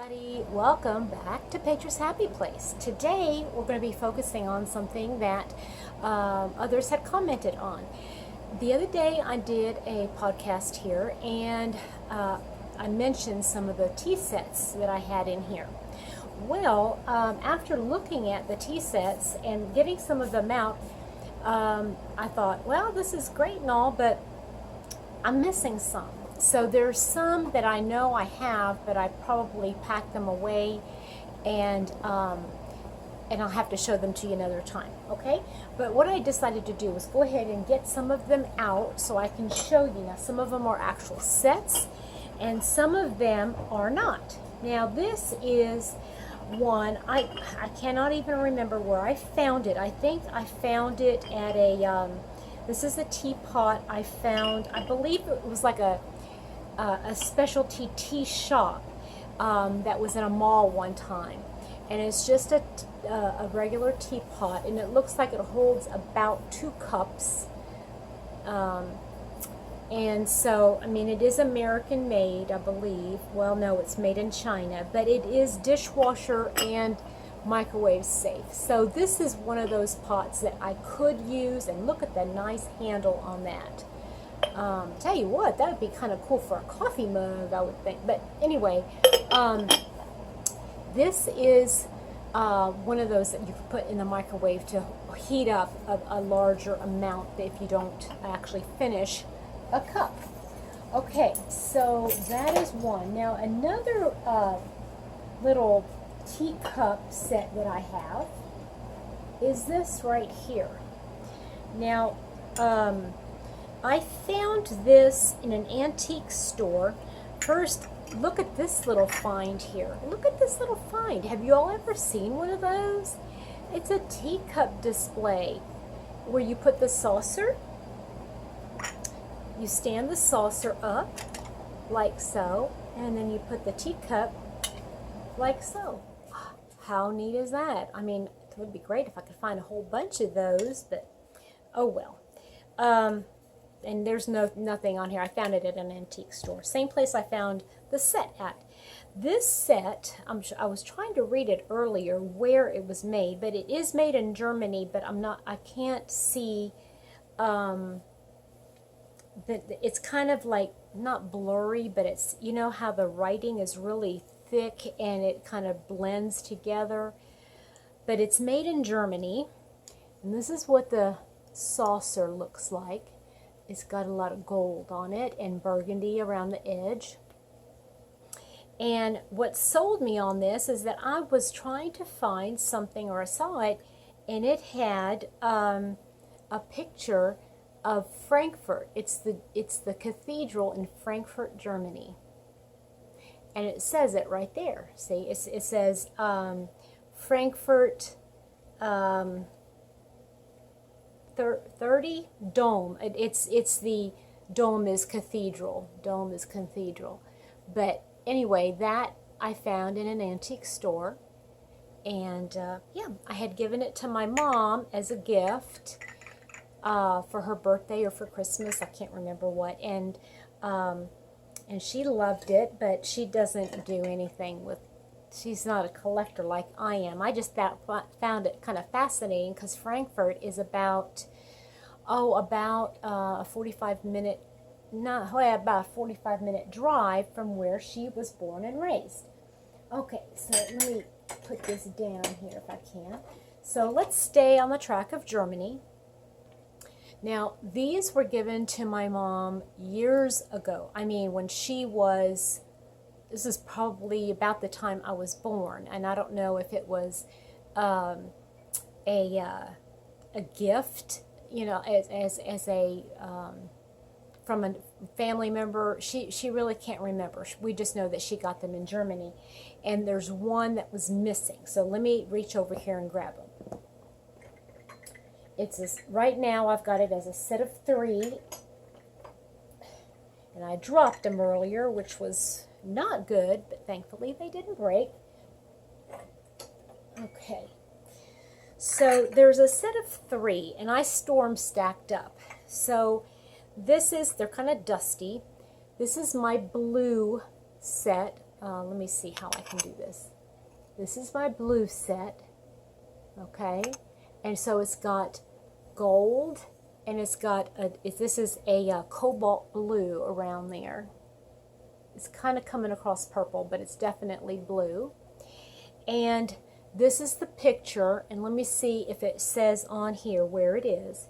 everybody, welcome back to Patra's Happy Place. Today we're going to be focusing on something that others had commented on. The other day I did a podcast here and I mentioned some of the tea sets that I had in here. Well, after looking at the tea sets and getting some of them out, I thought, well, this is great and all, but I'm missing some. So there's some that I know I have, but I probably packed them away, and I'll have to show them to you another time, okay? But what I decided to do was go ahead and get some of them out so I can show you. Now, some of them are actual sets, and some of them are not. Now, this is one, I cannot even remember where I found it. I think I found it at a, this is a teapot I found, I believe it was like a specialty tea shop that was in a mall one time, and it's just a regular teapot, and it looks like it holds about 2 cups, and so I mean it is American made, I believe. Well, no, it's made in China, but it is dishwasher and microwave safe. So this is one of those pots that I could use, and look at the nice handle on that. Tell you what, that would be kind of cool for a coffee mug, I would think. But anyway, this is one of those that you can put in the microwave to heat up a larger amount if you don't actually finish a cup. Okay, so that is one. Now another little teacup set that I have is this right here. Now, I found this in an antique store. First, look at this little find here. Look at this little find. Have you all ever seen one of those? It's a teacup display where you put the saucer, you stand the saucer up like so, and then you put the teacup like so. How neat is that? I mean, it would be great if I could find a whole bunch of those, but oh well. And there's nothing on here. I found it at an antique store. Same place I found the set at. This set, I was trying to read it earlier where it was made, but it is made in Germany, but I can't see, it's kind of like, not blurry, but it's, you know how the writing is really thick and it kind of blends together. But it's made in Germany, and this is what the saucer looks like. It's got a lot of gold on it and burgundy around the edge. And what sold me on this is that I was trying to find something, or I saw it, and it had a picture of Frankfurt. It's the cathedral in Frankfurt, Germany. And it says it right there. See, it says Frankfurt 30 Dome. It's the dome is cathedral. Dome is cathedral. But anyway, that I found in an antique store, and yeah, I had given it to my mom as a gift for her birthday or for Christmas. I can't remember what, and she loved it, but she doesn't do anything with. She's not a collector like I am. I just found it kind of fascinating because Frankfurt is about a 45-minute, about a 45-minute drive from where she was born and raised. Okay, so let me put this down here if I can. So let's stay on the track of Germany. Now, these were given to my mom years ago. I mean, when she was... This is probably about the time I was born, and I don't know if it was a gift, you know, as a from a family member. She really can't remember. We just know that she got them in Germany, and there's one that was missing. So let me reach over here and grab them. Right now I've got it as a set of 3, and I dropped them earlier, which was not good, but thankfully they didn't break. Okay, so there's a set of 3, and I store them stacked up. So they're kind of dusty. This is my blue set let me see how I can do this. This is my blue set, okay? And so it's got gold, and it's got this is a cobalt blue around there. It's kind of coming across purple, but it's definitely blue. And this is the picture, and let me see if it says on here where it is.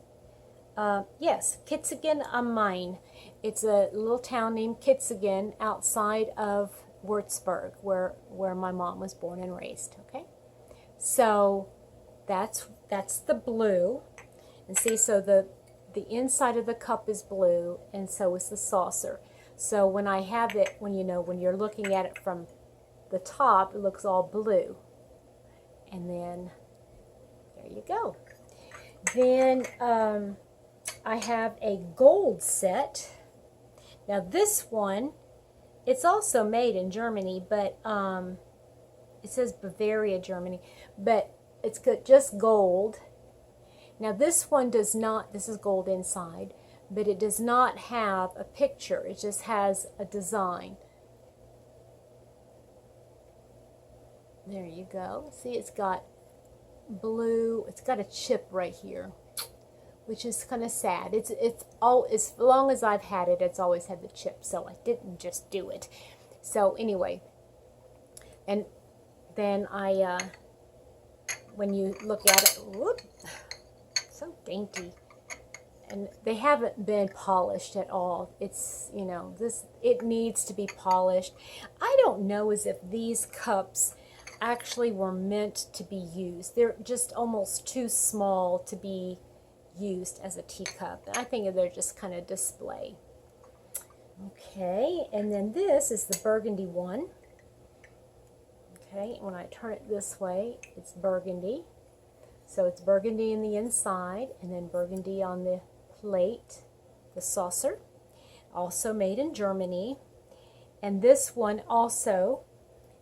Yes, Kitzigen am Main. It's a little town named Kitzigen outside of Würzburg, where my mom was born and raised. Okay, so that's the blue, and see, so the inside of the cup is blue, and so is the saucer. So when I have it, when you're looking at it from the top, it looks all blue, and then there you go. Then I have a gold set. Now this one, it's also made in Germany, but it says Bavaria, Germany, but it's got just gold. Now this one does not, this is gold inside, but it does not have a picture. It just has a design. There you go. See, it's got blue, it's got a chip right here, which is kind of sad. It's all, as long as I've had it, it's always had the chip, so I didn't just do it. So anyway, and then when you look at it, whoop, so dainty, and they haven't been polished at all. It's, it needs to be polished. I don't know as if these cups actually were meant to be used. They're just almost too small to be used as a teacup. I think they're just kind of display. Okay, and then this is the burgundy one. Okay, when I turn it this way, it's burgundy. So it's burgundy in the inside, and then burgundy on the plate, the saucer. Also made in Germany. And this one also,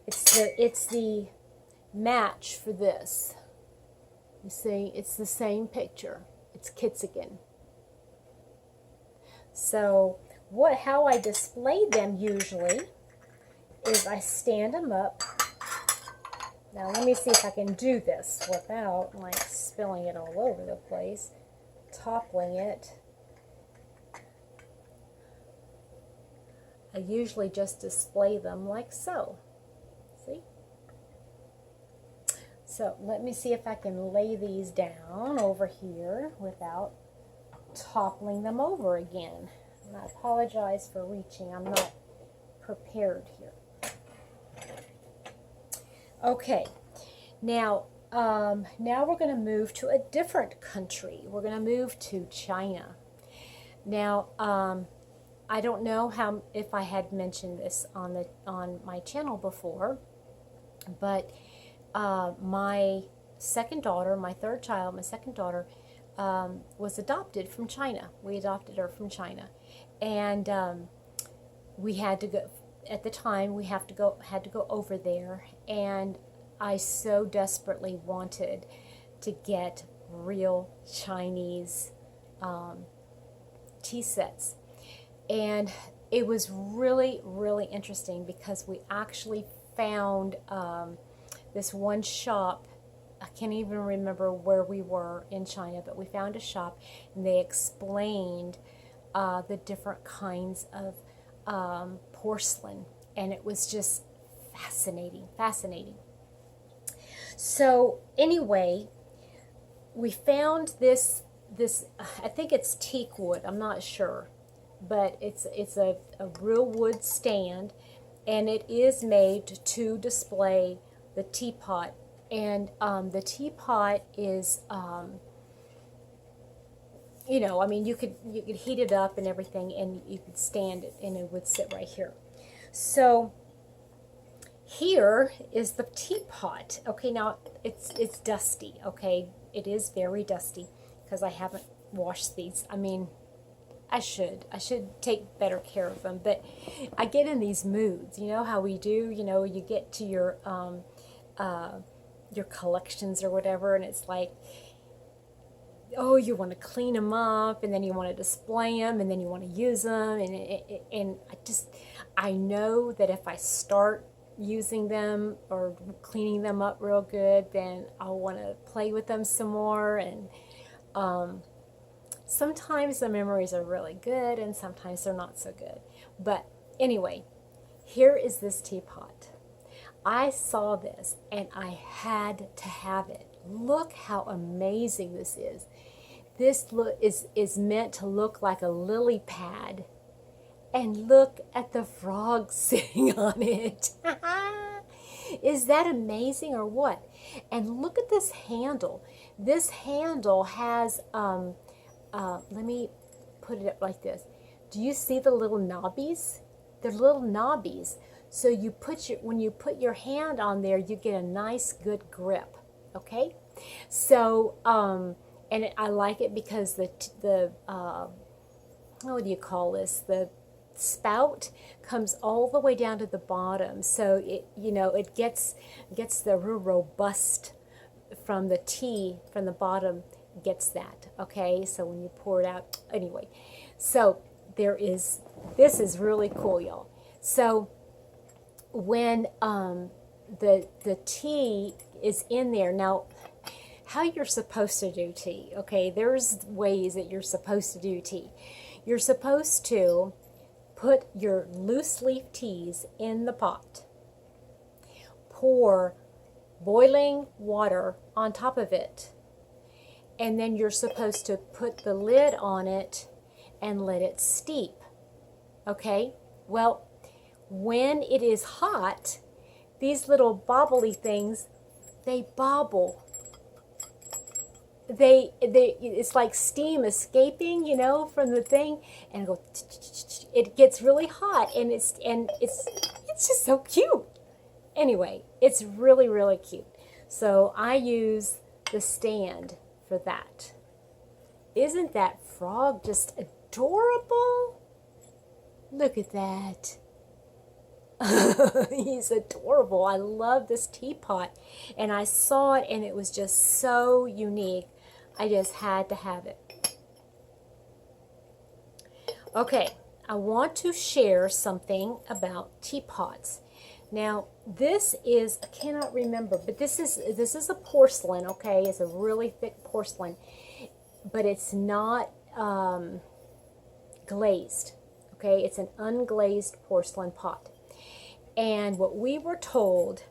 it's the match for this. You see, it's the same picture. It's Kitzigen. So how I display them usually is I stand them up. Now let me see if I can do this without like spilling it all over the place, toppling it. I usually just display them like so. See? So let me see if I can lay these down over here without toppling them over again. And I apologize for reaching. I'm not prepared here. Okay, now we're going to move to a different country. We're going to move to China. Now, I don't know if I had mentioned this on my channel before, but my second daughter, my third child, my second daughter, was adopted from China. We adopted her from China, and we had to go. At the time, we had to go over there, and I so desperately wanted to get real Chinese tea sets. And it was really, really interesting because we actually found this one shop. I can't even remember where we were in China, but we found a shop, and they explained the different kinds of porcelain, and it was just fascinating. So anyway, we found this I think it's teak wood, I'm not sure, but it's a real wood stand, and it is made to display the teapot. And the teapot is I mean, you could heat it up and everything, and you could stand it, and it would sit right here. So here is the teapot. Okay, now it's dusty. Okay, it is very dusty because I haven't washed these. I mean, I should take better care of them, but I get in these moods. You know how we do. You get to your collections or whatever, and it's like, oh, you want to clean them up, and then you want to display them, and then you want to use them, and I know that if I start using them or cleaning them up real good, then I'll want to play with them some more. And sometimes the memories are really good and sometimes they're not so good. But anyway, here is this teapot. I saw this and I had to have it. Look how amazing this is. This is meant to look like a lily pad. And look at the frog sitting on it. Is that amazing or what? And look at this handle. This handle has, let me put it up like this. Do you see the little knobbies? They're little knobbies. So when you put your hand on there, you get a nice good grip. Okay? So, and I like it because the what do you call this? The spout comes all the way down to the bottom, so it gets the real robust from the tea from the bottom, gets that. Okay, so when you pour it out, anyway, so this is really cool, y'all. So when the tea is in there now, how you're supposed to do tea, okay, there's ways that you're supposed to do tea. You're supposed to put your loose leaf teas in the pot. Pour boiling water on top of it. And then you're supposed to put the lid on it and let it steep. Okay? Well, when it is hot, these little bobbly things, they bobble. It's like steam escaping, from the thing, and it gets really hot, and it's just so cute. Anyway, it's really, really cute. So I use the stand for that. Isn't that frog just adorable? Look at that. He's adorable. I love this teapot, and I saw it and it was just so unique. I just had to have it. Okay, I want to share something about teapots. Now, this is, I cannot remember, but this is a porcelain, okay? It's a really thick porcelain, but it's not glazed, okay? It's an unglazed porcelain pot. And what we were told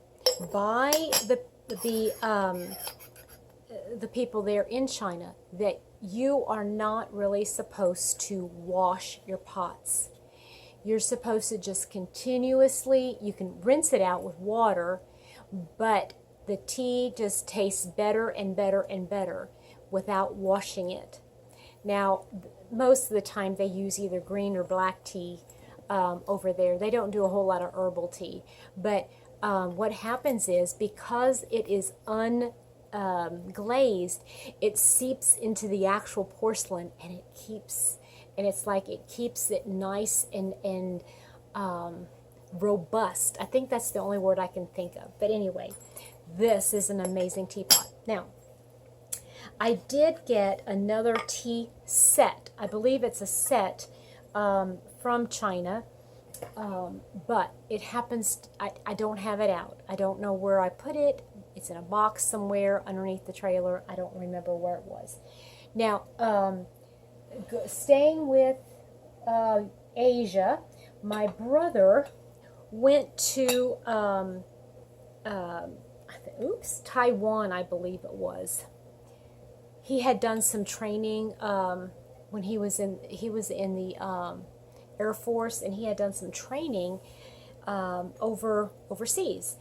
by the people there in China, that you are not really supposed to wash your pots. You're supposed to just continuously, you can rinse it out with water, but the tea just tastes better and better and better without washing it. Now, most of the time they use either green or black tea over there. They don't do a whole lot of herbal tea. But what happens is, because it is glazed, it seeps into the actual porcelain, and it's like it keeps it nice and robust. I think that's the only word I can think of. But anyway, this is an amazing teapot. Now, I did get another tea set. I believe it's a set from China, but it happens, I don't have it out. I don't know where I put it. It's in a box somewhere underneath the trailer. I don't remember where it was. Now, staying with Asia, my brother went to Taiwan, I believe it was. He had done some training when he was in the Air Force, and he had done some training overseas.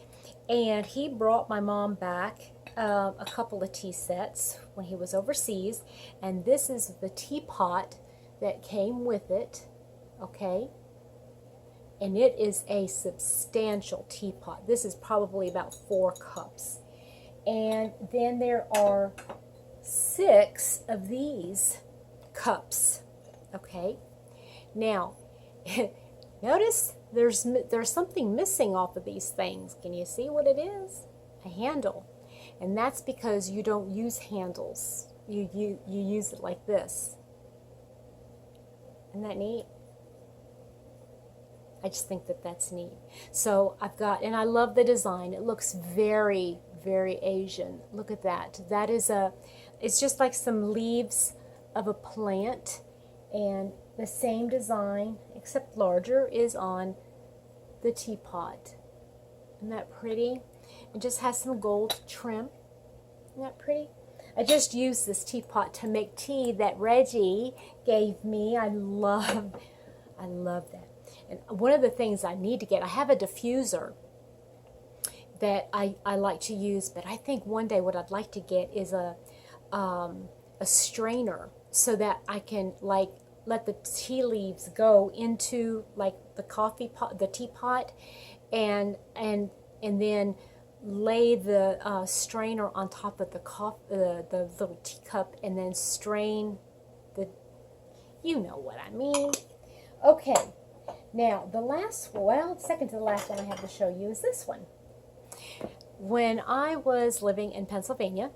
And he brought my mom back a couple of tea sets when he was overseas, and this is the teapot that came with it, okay? And it is a substantial teapot. This is probably about 4 cups. And then there are 6 of these cups, okay? Now, notice there's something missing off of these things. Can you see what it is? A handle. And that's because you don't use handles. You use it like this. Isn't that neat? I just think that that's neat. So I've got, and I love the design. It looks very, very Asian. Look at that. That is it's just like some leaves of a plant, and the same design, except larger, is on the teapot. Isn't that pretty? It just has some gold trim. Isn't that pretty? I just used this teapot to make tea that Reggie gave me. I love that. And one of the things I need to get, I have a diffuser that I like to use, but I think one day what I'd like to get is a strainer so that I can like let the tea leaves go into like the coffee pot, the teapot, and then lay the strainer on top of the little teacup, and then strain the, you know what I mean. Okay, now the second to the last one I have to show you is this one. When I was living in Pennsylvania,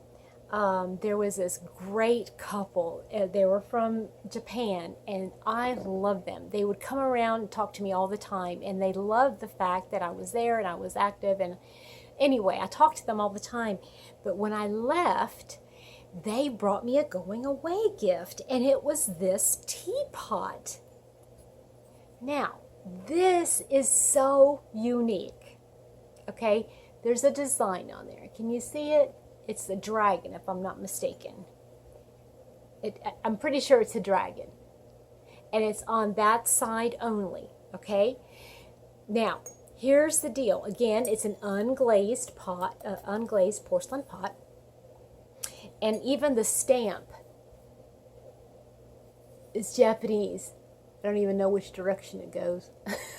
there was this great couple. They were from Japan, and I loved them. They would come around and talk to me all the time, and they loved the fact that I was there and I was active. And anyway, I talked to them all the time. But when I left, they brought me a going away gift, and it was this teapot. Now, this is so unique. Okay, there's a design on there. Can you see it? It's the dragon, if I'm not mistaken. I'm pretty sure it's a dragon. And it's on that side only, okay? Now, here's the deal. Again, it's an unglazed pot, unglazed porcelain pot. And even the stamp is Japanese. I don't even know which direction it goes.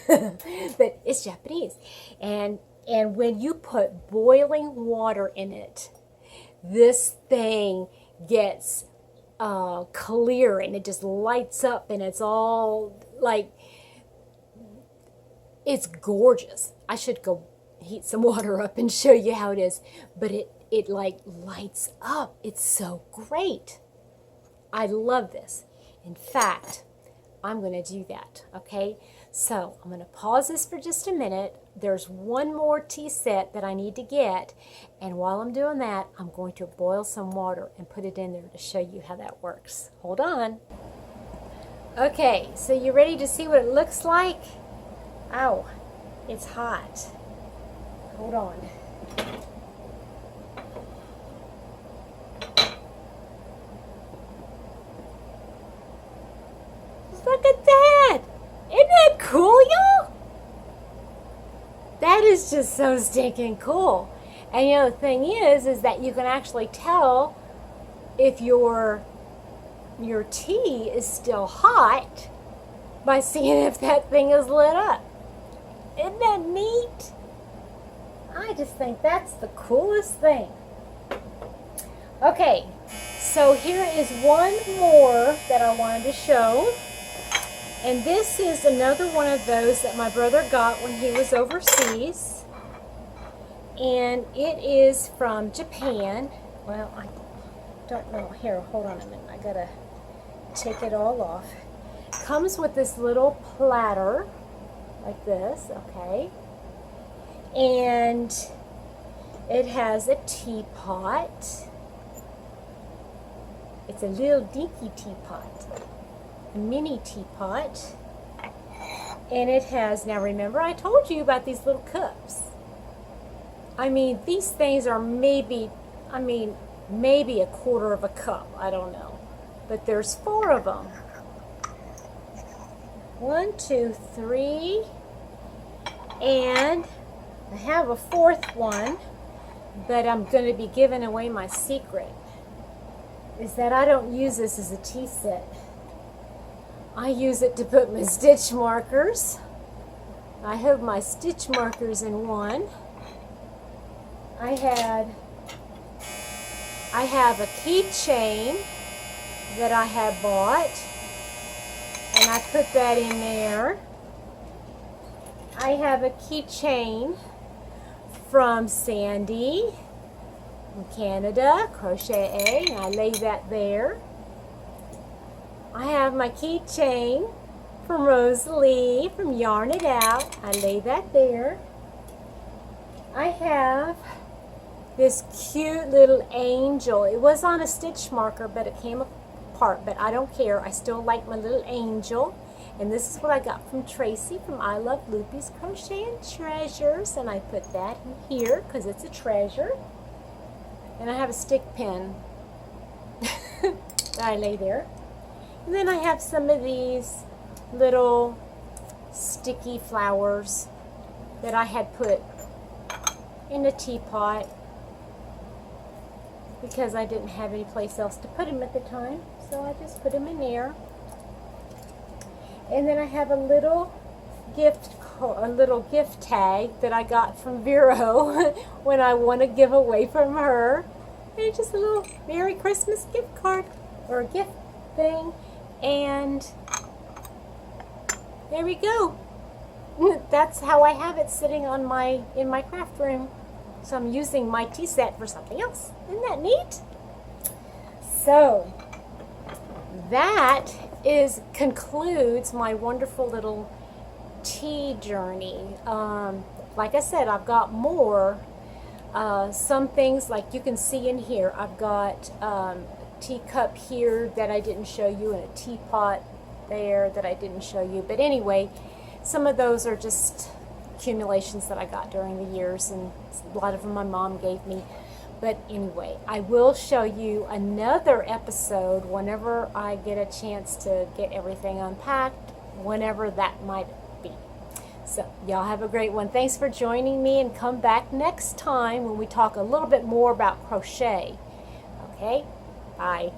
But it's Japanese. And when you put boiling water in it, this thing gets clear, and it just lights up, and it's all like, it's gorgeous. I should go heat some water up and show you how it is, but it like lights up. It's so great. I love this. In fact, I'm going to do that, okay? So I'm going to pause this for just a minute. There's one more tea set that I need to get, and while I'm doing that, I'm going to boil some water and put it in there to show you how that works. Hold on. Okay, so you ready to see what it looks like? Ow, it's hot. Hold on. Look at that! Isn't that cool, y'all? That is just so stinking cool. And you know, the thing is that you can actually tell if your tea is still hot by seeing if that thing is lit up. Isn't that neat? I just think that's the coolest thing. Okay, so here is one more that I wanted to show. And this is another one of those that my brother got when he was overseas. And it is from Japan. Well, I don't know. Here, hold on a minute. I gotta take it all off. Comes with this little platter, like this, okay? And it has a teapot. It's a little dinky teapot. A mini teapot, and it has, now remember I told you about these little cups. I mean, these things are maybe a quarter of a cup, I don't know, but there's 4 of them. 1, 2, 3, and I have a 4th one, but I'm going to be giving away my secret, is that I don't use this as a tea set. I use it to put my stitch markers. I have my stitch markers in one. I have a keychain that I had bought, and I put that in there. I have a keychain from Sandy from Canada, crochet, and I lay that there. I have my keychain from Rosalie from Yarn It Out. I lay that there. I have this cute little angel. It was on a stitch marker, but it came apart, but I don't care. I still like my little angel. And this is what I got from Tracy from I Love Loopy's Crochet and Treasures. And I put that in here because it's a treasure. And I have a stick pin that I lay there. And then I have some of these little sticky flowers that I had put in a teapot because I didn't have any place else to put them at the time. So I just put them in there. And then I have a little gift tag that I got from Vero when I won a giveaway from her. And just a little Merry Christmas gift card or a gift thing. And there we go. That's how I have it sitting on in my craft room. So I'm using my tea set for something else. Isn't that neat? So that concludes my wonderful little tea journey. Like I said, I've got more. Some things like you can see in here. I've got teacup here that I didn't show you, and a teapot there that I didn't show you. But anyway, some of those are just accumulations that I got during the years, and a lot of them my mom gave me. But anyway, I will show you another episode whenever I get a chance to get everything unpacked, whenever that might be. So y'all have a great one. Thanks for joining me, and come back next time when we talk a little bit more about crochet. Okay? Bye.